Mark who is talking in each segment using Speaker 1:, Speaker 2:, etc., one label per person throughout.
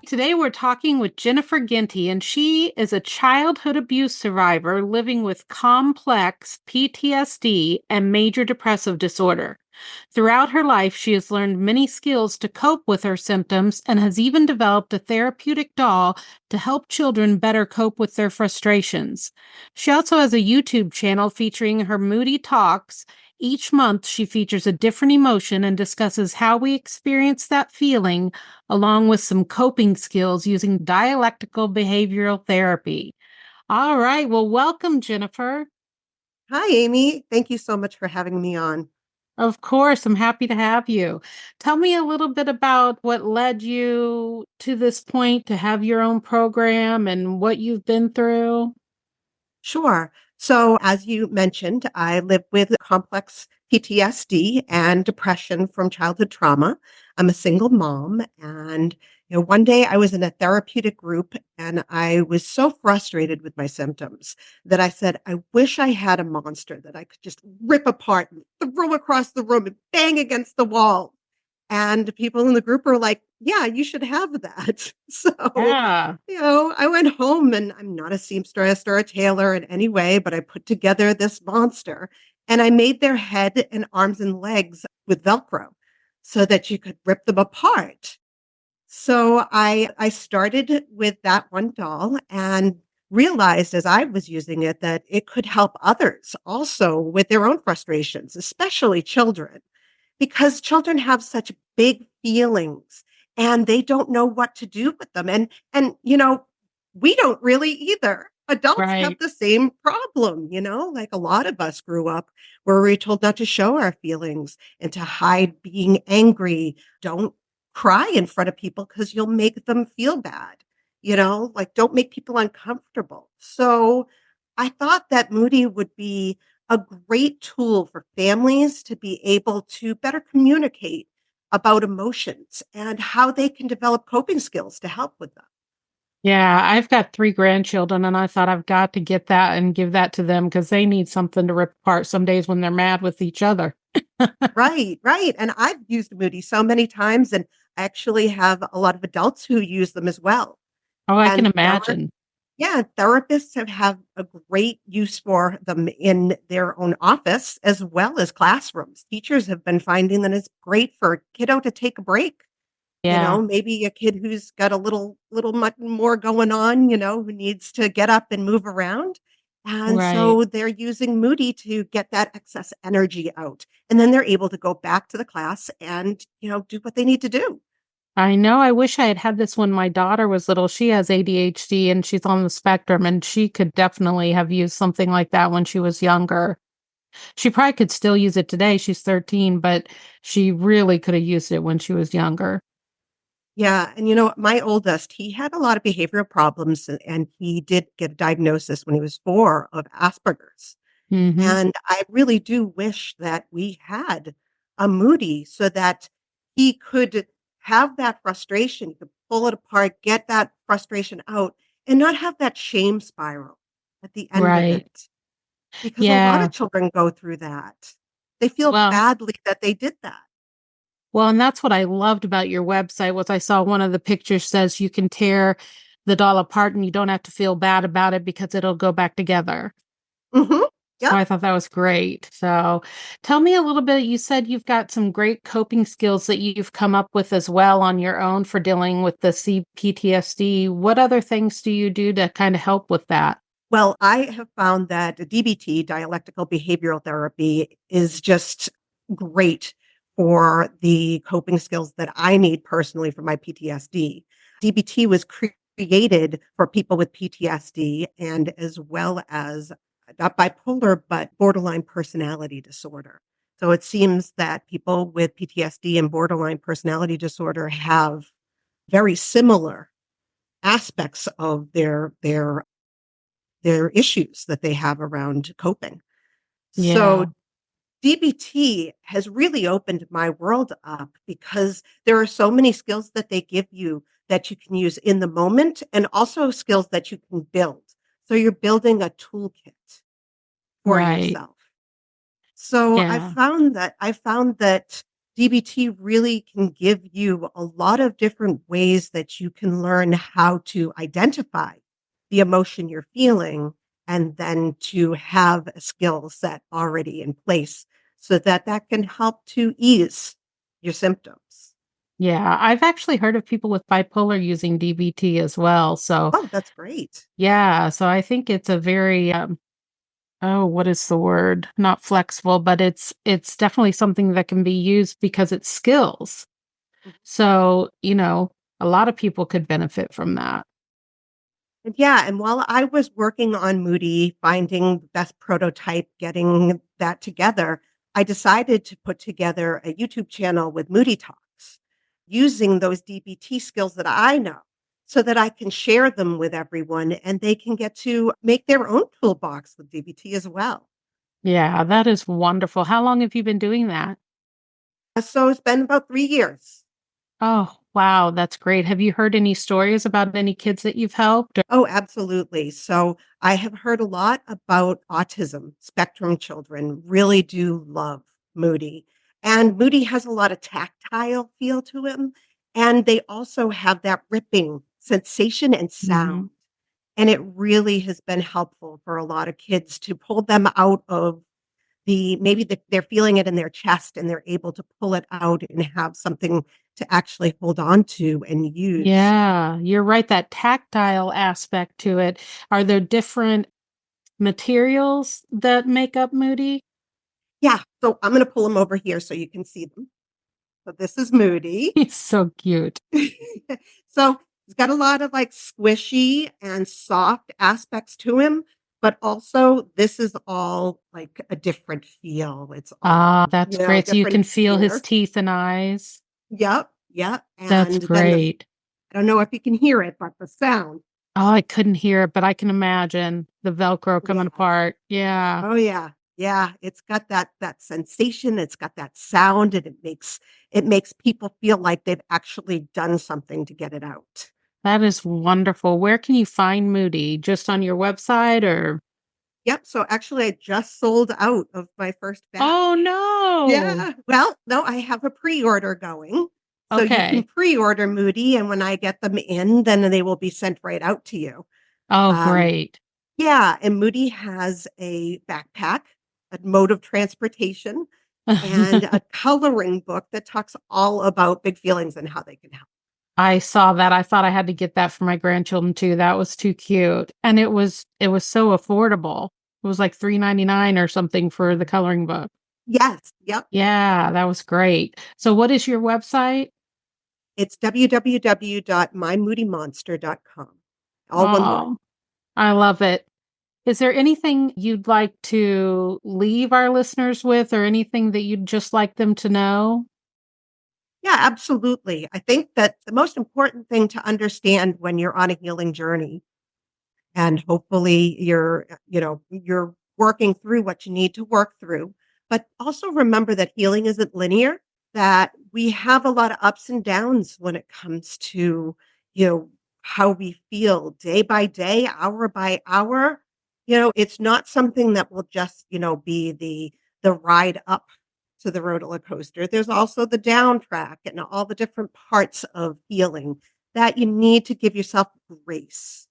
Speaker 1: Today we're talking with Jennifer Ginty, and she is a childhood abuse survivor living with complex PTSD and major depressive disorder. Throughout her life, she has learned many skills to cope with her symptoms and has even developed a therapeutic doll to help children better cope with their frustrations. She also has a YouTube channel featuring her Moody Talks. Each month, she features a different emotion and discusses how we experience that feeling along with some coping skills using dialectical behavioral therapy. All right. Well, welcome, Jennifer.
Speaker 2: Hi, Amy. Thank you so much for having me on.
Speaker 1: Of course, I'm happy to have you. Tell me a little bit about what led you to this point to have your own program and what you've been through.
Speaker 2: Sure. So, as you mentioned, I live with complex PTSD and depression from childhood trauma. I'm a single mom. And, one day I was in a therapeutic group and I was so frustrated with my symptoms that I said, I wish I had a monster that I could just rip apart and throw across the room and bang against the wall. And people in the group are like, "Yeah, you should have that." So,
Speaker 1: Yeah.
Speaker 2: I went home and I'm not a seamstress or a tailor in any way, but I put together this monster and I made their head and arms and legs with Velcro so that you could rip them apart. So I started with that one doll and realized as I was using it that it could help others also with their own frustrations, especially children because children have such big feelings and they don't know what to do with them. And we don't really either. Adults have
Speaker 1: Right.
Speaker 2: the same problem, like a lot of us grew up where we were told not to show our feelings and to hide being angry. Don't cry in front of people because you'll make them feel bad, like don't make people uncomfortable. So I thought that Moody would be a great tool for families to be able to better communicate about emotions and how they can develop coping skills to help with them.
Speaker 1: Yeah, I've got three grandchildren, and I thought I've got to get that and give that to them because they need something to rip apart some days when they're mad with each other.
Speaker 2: Right, right. And I've used Moody so many times, and I actually have a lot of adults who use them as well.
Speaker 1: Oh, I can
Speaker 2: And
Speaker 1: imagine.
Speaker 2: yeah, therapists have a great use for them in their own office as well as classrooms. Teachers have been finding that it's great for a kiddo to take a break.
Speaker 1: Yeah,
Speaker 2: Maybe a kid who's got a little much more going on, who needs to get up and move around. And
Speaker 1: right.
Speaker 2: so they're using Moody to get that excess energy out. And then they're able to go back to the class and, do what they need to do.
Speaker 1: I know. I wish I had had this when my daughter was little. She has ADHD and she's on the spectrum, and she could definitely have used something like that when she was younger. She probably could still use it today. She's 13, but she really could have used it when she was younger.
Speaker 2: Yeah, and my oldest, he had a lot of behavioral problems and he did get a diagnosis when he was 4 of Asperger's.
Speaker 1: Mhm.
Speaker 2: And I really do wish that we had a Moody so that he could have that frustration, he could pull it apart, get that frustration out, and not have that shame spiral at the end of
Speaker 1: Right.
Speaker 2: it. Because a lot
Speaker 1: Yeah.
Speaker 2: of children go through that. They feel
Speaker 1: Well,
Speaker 2: badly that they did that.
Speaker 1: and that's what I loved about your website was I saw one of the pictures says you can tear the doll apart and you don't have to feel bad about it because it'll go back together.
Speaker 2: Mhm.
Speaker 1: So
Speaker 2: Yep.
Speaker 1: I thought that was great. So tell me a little bit. You said you've got some great coping skills that you've come up with as well on your own for dealing with the CPTSD. What other things do you do to kind of help with that?
Speaker 2: Well, I have found that DBT, dialectical behavioral therapy, is just great for the coping skills that I need personally for my PTSD. DBT was created for people with PTSD and as well as not bipolar, but borderline personality disorder. So it seems that people with PTSD and borderline personality disorder have very similar aspects of their issues that they have around coping. So
Speaker 1: Yeah.
Speaker 2: DBT has really opened my world up because there are so many skills that they give you that you can use in the moment and also skills that you can build. So you're building a toolkit for
Speaker 1: Right.
Speaker 2: yourself. So
Speaker 1: Yeah.
Speaker 2: I found that DBT really can give you a lot of different ways that you can learn how to identify the emotion you're feeling and then to have a skill set already in place so that that can help to ease your symptoms.
Speaker 1: Yeah, I've actually heard of people with bipolar using DBT as well. So,
Speaker 2: Oh, that's great.
Speaker 1: yeah, so I think it's a very oh, what is the word? Not flexible, but it's definitely something that can be used because it's skills. So, a lot of people could benefit from that.
Speaker 2: And yeah, and while I was working on Moody, finding the best prototype, getting that together, I decided to put together a YouTube channel with Moody Talks using those DBT skills that I know so that I can share them with everyone and they can get to make their own toolbox with DBT as well.
Speaker 1: Yeah, that is wonderful. How long have you been doing that?
Speaker 2: So it's been about 3 years.
Speaker 1: Oh, wow, that's great. Have you heard any stories about any kids that you've helped?
Speaker 2: Oh, absolutely. So I have heard a lot about autism spectrum children really do love Moody. And Moody has a lot of tactile feel to him. And they also have that ripping sensation and
Speaker 1: Mhm.
Speaker 2: sound. And it really has been helpful for a lot of kids to pull them out of they're feeling it in their chest and they're able to pull it out and have something to actually hold on to and use.
Speaker 1: Yeah, you're right, that tactile aspect to it. Are there different materials that make up Moody?
Speaker 2: Yeah, so I'm gonna pull them over here so you can see them. So this is Moody.
Speaker 1: He's so cute.
Speaker 2: So he's got a lot of like squishy and soft aspects to him, but also this is all like a different feel. It's
Speaker 1: Ah,
Speaker 2: all,
Speaker 1: that's great. So you
Speaker 2: different
Speaker 1: can feel his
Speaker 2: here.
Speaker 1: teeth and eyes.
Speaker 2: Yep, yep.
Speaker 1: That's
Speaker 2: And then
Speaker 1: great.
Speaker 2: I don't know if you can hear it, but the sound.
Speaker 1: Oh, I couldn't hear it, but I can imagine the Velcro coming
Speaker 2: Yeah.
Speaker 1: apart. Yeah,
Speaker 2: Oh yeah. Yeah, it's got that sensation, it's got that sound, and it makes people feel like they've actually done something to get it out.
Speaker 1: that is wonderful. Where can you find Moody? Just on your website or?
Speaker 2: Yep, so actually I just sold out of my first batch.
Speaker 1: Oh, no.
Speaker 2: Yeah. Well, no, I have a pre-order going. So you can
Speaker 1: Okay.
Speaker 2: pre-order Moody, and when I get them in, then they will be sent right out to you.
Speaker 1: Oh,
Speaker 2: Um,
Speaker 1: great.
Speaker 2: yeah, and Moody has a backpack, a mode of transportation, and a coloring book that talks all about big feelings and how they can help.
Speaker 1: I saw that. I thought I had to get that for my grandchildren too. That was too cute. And it was so affordable. It was like $3.99 or something for the coloring book.
Speaker 2: Yes, yep.
Speaker 1: Yeah, that was great. So what is your website?
Speaker 2: It's www.mymoodymonster.com. All one word.
Speaker 1: Oh, I love it. Is there anything you'd like to leave our listeners with or anything that you'd just like them to know?
Speaker 2: Yeah, absolutely. I think that the most important thing to understand when you're on a healing journey and hopefully you're working through what you need to work through, but also remember that healing isn't linear, that we have a lot of ups and downs when it comes to, you know, how we feel day by day, hour by hour. It's not something that will just, be the ride up to the roller coaster. There's also the down track and all the different parts of healing that you need to give yourself grace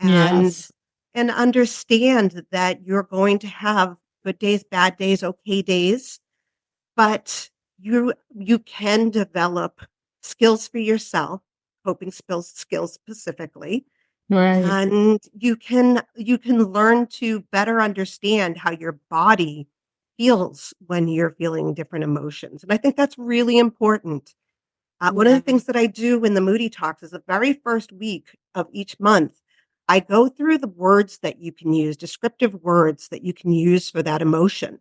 Speaker 2: and
Speaker 1: Yes.
Speaker 2: and understand that you're going to have good days, bad days, okay days, but you can develop skills for yourself, coping skills specifically,
Speaker 1: Right.
Speaker 2: and you can learn to better understand how your body feels when you're feeling different emotions. And I think that's really important. One of the
Speaker 1: Yeah.
Speaker 2: things that I do in the Moody Talks is the very first week of each month, I go through the words that you can use, descriptive words that you can use for that emotion.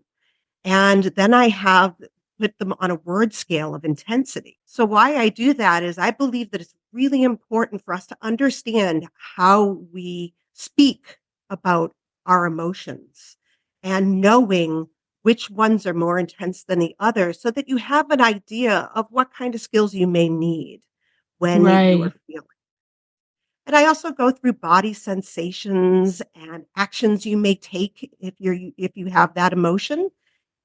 Speaker 2: And then I have put them on a word scale of intensity. So why I do that is I believe that it's really important for us to understand how we speak about our emotions and knowing which ones are more intense than the others so that you have an idea of what kind of skills you may need when you are
Speaker 1: Right.
Speaker 2: feeling. And I also go through body sensations and actions you may take if you have that emotion,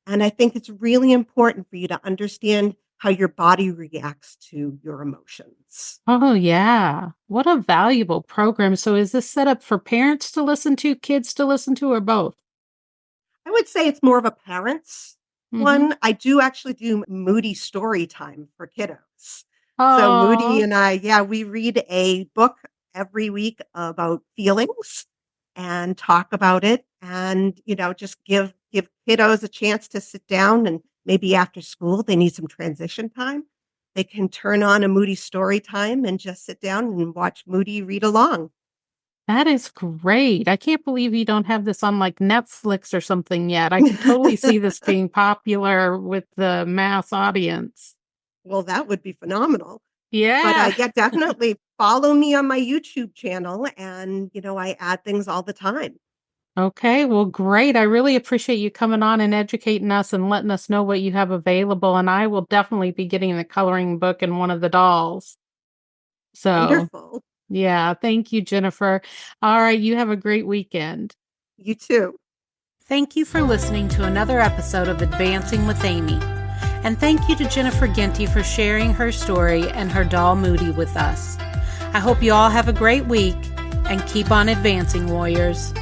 Speaker 2: and I think it's really important for you to understand how your body reacts to your emotions.
Speaker 1: Oh, yeah. What a valuable program. So, is this set up for parents to listen to, kids to listen to, or both?
Speaker 2: I would say it's more of a parents
Speaker 1: Mm-hmm.
Speaker 2: one. I do actually do Moody story time for kiddos. So Moody
Speaker 1: Oh,
Speaker 2: and I, yeah, we read a book every week about feelings and talk about it and, just give kiddos a chance to sit down and maybe after school they need some transition time. They can turn on a Moody story time and just sit down and watch Moody read along.
Speaker 1: that is great. I can't believe you don't have this on like Netflix or something yet. I could totally see this being popular with the mass audience.
Speaker 2: Well, that would be phenomenal. But,
Speaker 1: Yeah.
Speaker 2: yeah, definitely follow me on my YouTube channel, and, I add things all the time.
Speaker 1: Okay, well, great. I really appreciate you coming on and educating us and letting us know what you have available. And I will definitely be getting the coloring book and one of the dolls. So,
Speaker 2: Wonderful.
Speaker 1: yeah, thank you, Jennifer. All right, you have a great weekend.
Speaker 2: You too.
Speaker 1: Thank you for listening to another episode of Advancing with Amy. And thank you to Jennifer Ginty for sharing her story and her doll Moody with us. I hope you all have a great week and keep on advancing, warriors.